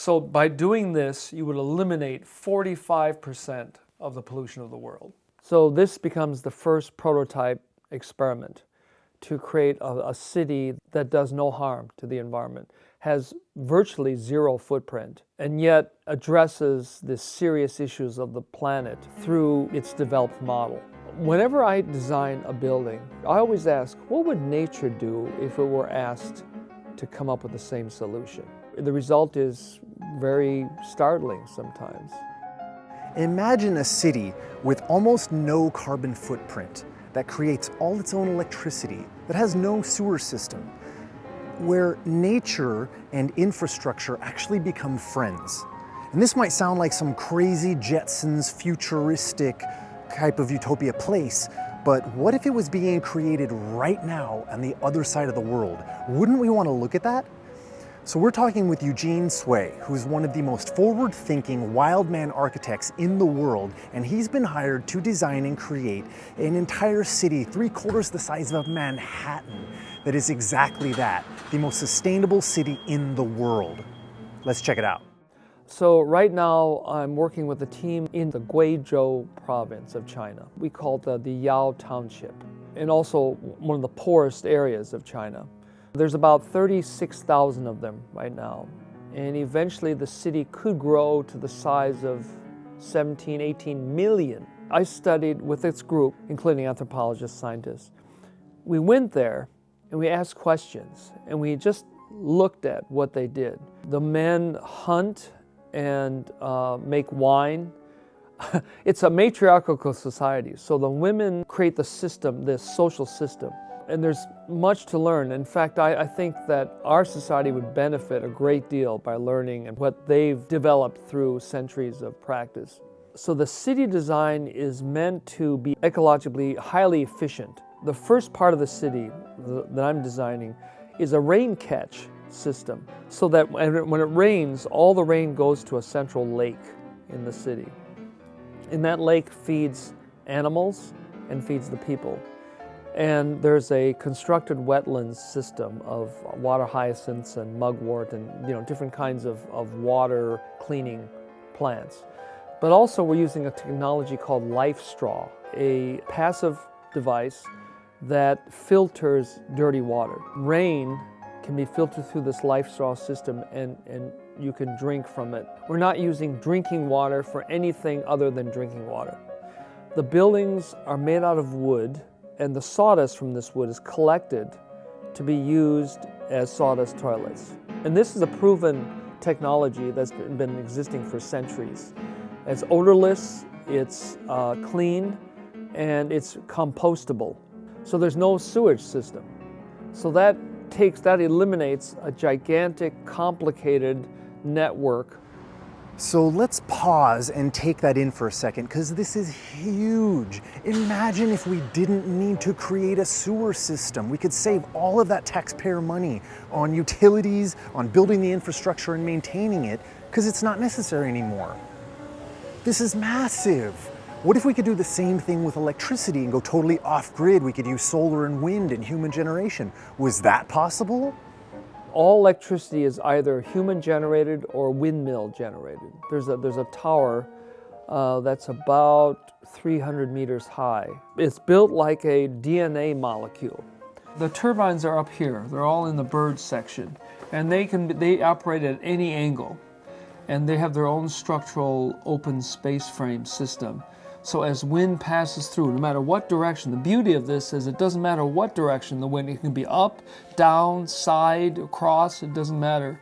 So by doing this, you would eliminate 45% of the pollution of the world. So this becomes the first prototype experiment to create a city that does no harm to the environment, has virtually zero footprint, and yet addresses the serious issues of the planet through its developed model. Whenever I design a building, I always ask, what would nature do if it were asked to come up with the same solution? The result is very startling sometimes. Imagine a city with almost no carbon footprint that creates all its own electricity, that has no sewer system, where nature and infrastructure actually become friends. And this might sound like some crazy Jetsons futuristic type of utopia place, but what if it was being created right now on the other side of the world? Wouldn't we want to look at that? So we're talking with Eugene Tssui, who's one of the most forward-thinking wildman architects in the world, and he's been hired to design and create an entire city 3/4 the size of Manhattan that is exactly that, the most sustainable city in the world. Let's check it out. So right now I'm working with a team in the Guizhou province of China. We call it the Yao Township, and also one of the poorest areas of China. There's about 36,000 of them right now, and eventually the city could grow to the size of 17, 18 million. I studied with this group, including anthropologists, scientists. We went there and we asked questions, and we just looked at what they did. The men hunt and make wine. It's a matriarchal society, so the women create the system, this social system. And there's much to learn. In fact, I think that our society would benefit a great deal by learning and what they've developed through centuries of practice. So the city design is meant to be ecologically highly efficient. The first part of the city that I'm designing is a rain catch system, so that when it rains, all the rain goes to a central lake in the city. And that lake feeds animals and feeds the people. And there's a constructed wetlands system of water hyacinths and mugwort and different kinds of water cleaning plants. But also we're using a technology called life straw, a passive device that filters dirty water. Rain can be filtered through this life straw system, and you can drink from it. We're not using drinking water for anything other than drinking water. The buildings are made out of wood, and the sawdust from this wood is collected to be used as sawdust toilets. And this is a proven technology that's been existing for centuries. It's odorless, it's clean, and it's compostable. So there's no sewage system. So that eliminates a gigantic, complicated network. So let's pause and take that in for a second, because this is huge. Imagine if we didn't need to create a sewer system. We could save all of that taxpayer money on utilities, on building the infrastructure and maintaining it, because it's not necessary anymore. This is massive. What if we could do the same thing with electricity and go totally off-grid? We could use solar and wind and human generation. Was that possible? All electricity is either human-generated or windmill-generated. There's a tower that's about 300 meters high. It's built like a DNA molecule. The turbines are up here. They're all in the bird section, and they operate at any angle, and they have their own structural open space frame system. So as wind passes through, no matter what direction, the beauty of this is it doesn't matter what direction the wind, it can be up, down, side, across, it doesn't matter.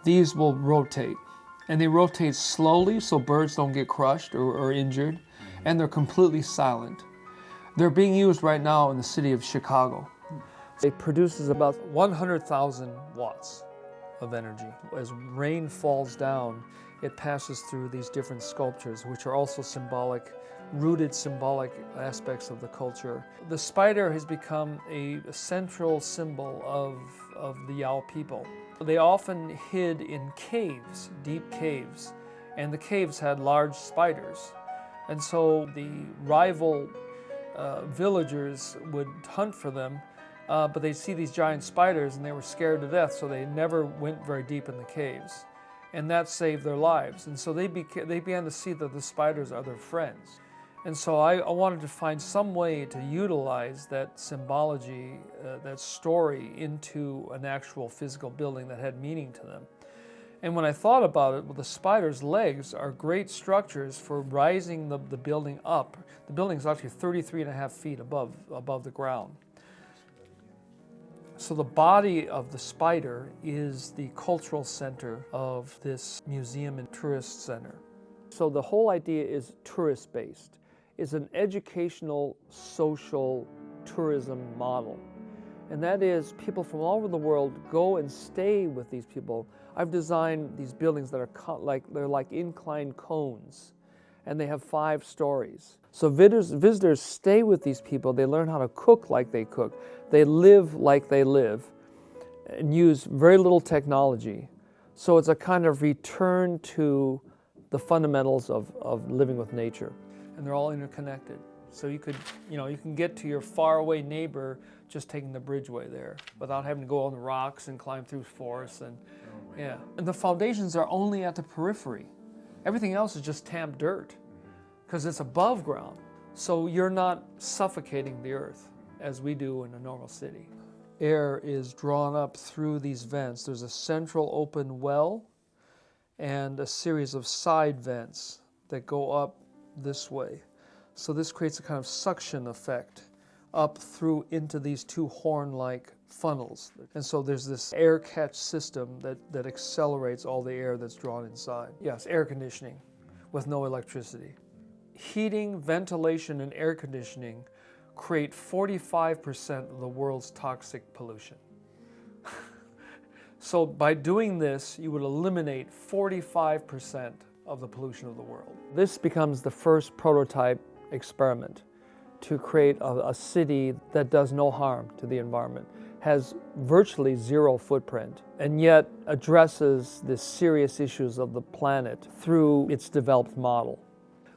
These will rotate. And they rotate slowly so birds don't get crushed or injured, and they're completely silent. They're being used right now in the city of Chicago. It produces about 100,000 watts of energy. As rain falls down, it passes through these different sculptures, which are also rooted symbolic aspects of the culture. The spider has become a central symbol of the Yao people. They often hid in caves, deep caves, and the caves had large spiders. And so the rival villagers would hunt for them, but they'd see these giant spiders and they were scared to death, so they never went very deep in the caves. And that saved their lives. And so they began to see that the spiders are their friends. And so I wanted to find some way to utilize that symbology, that story, into an actual physical building that had meaning to them. And when I thought about it, well, the spider's legs are great structures for rising the building up. The building is actually 33.5 feet above the ground. So the body of the spider is the cultural center of this museum and tourist center. So the whole idea is tourist-based. It's an educational, social tourism model. And that is, people from all over the world go and stay with these people. I've designed these buildings that are they're like inclined cones, and they have 5 stories. So visitors stay with these people. They learn how to cook like they cook. They live like they live, and use very little technology. So it's a kind of return to the fundamentals of living with nature, and they're all interconnected. So you can get to your faraway neighbor just taking the bridgeway there without having to go on the rocks and climb through forests. And yeah, and the foundations are only at the periphery. Everything else is just tamped dirt because it's above ground. So you're not suffocating the earth as we do in a normal city. Air is drawn up through these vents. There's a central open well and a series of side vents that go up this way. So this creates a kind of suction effect up through into these 2 horn-like funnels. And so there's this air catch system that accelerates all the air that's drawn inside. Yes, air conditioning with no electricity. Heating, ventilation, and air conditioning create 45% of the world's toxic pollution. So by doing this, you would eliminate 45% of the pollution of the world. This becomes the first prototype experiment to create a city that does no harm to the environment, has virtually 0 footprint, and yet addresses the serious issues of the planet through its developed model.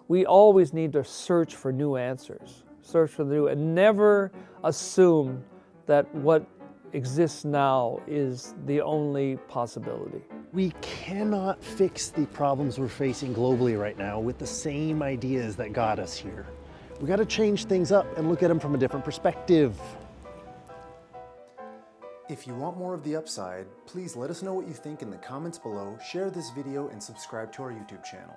We always need to search for new answers, search for the new, and never assume that what exists now is the only possibility. We cannot fix the problems we're facing globally right now with the same ideas that got us here. We got to change things up and look at them from a different perspective. If you want more of The Upside, please let us know what you think in the comments below, share this video, and subscribe to our YouTube channel.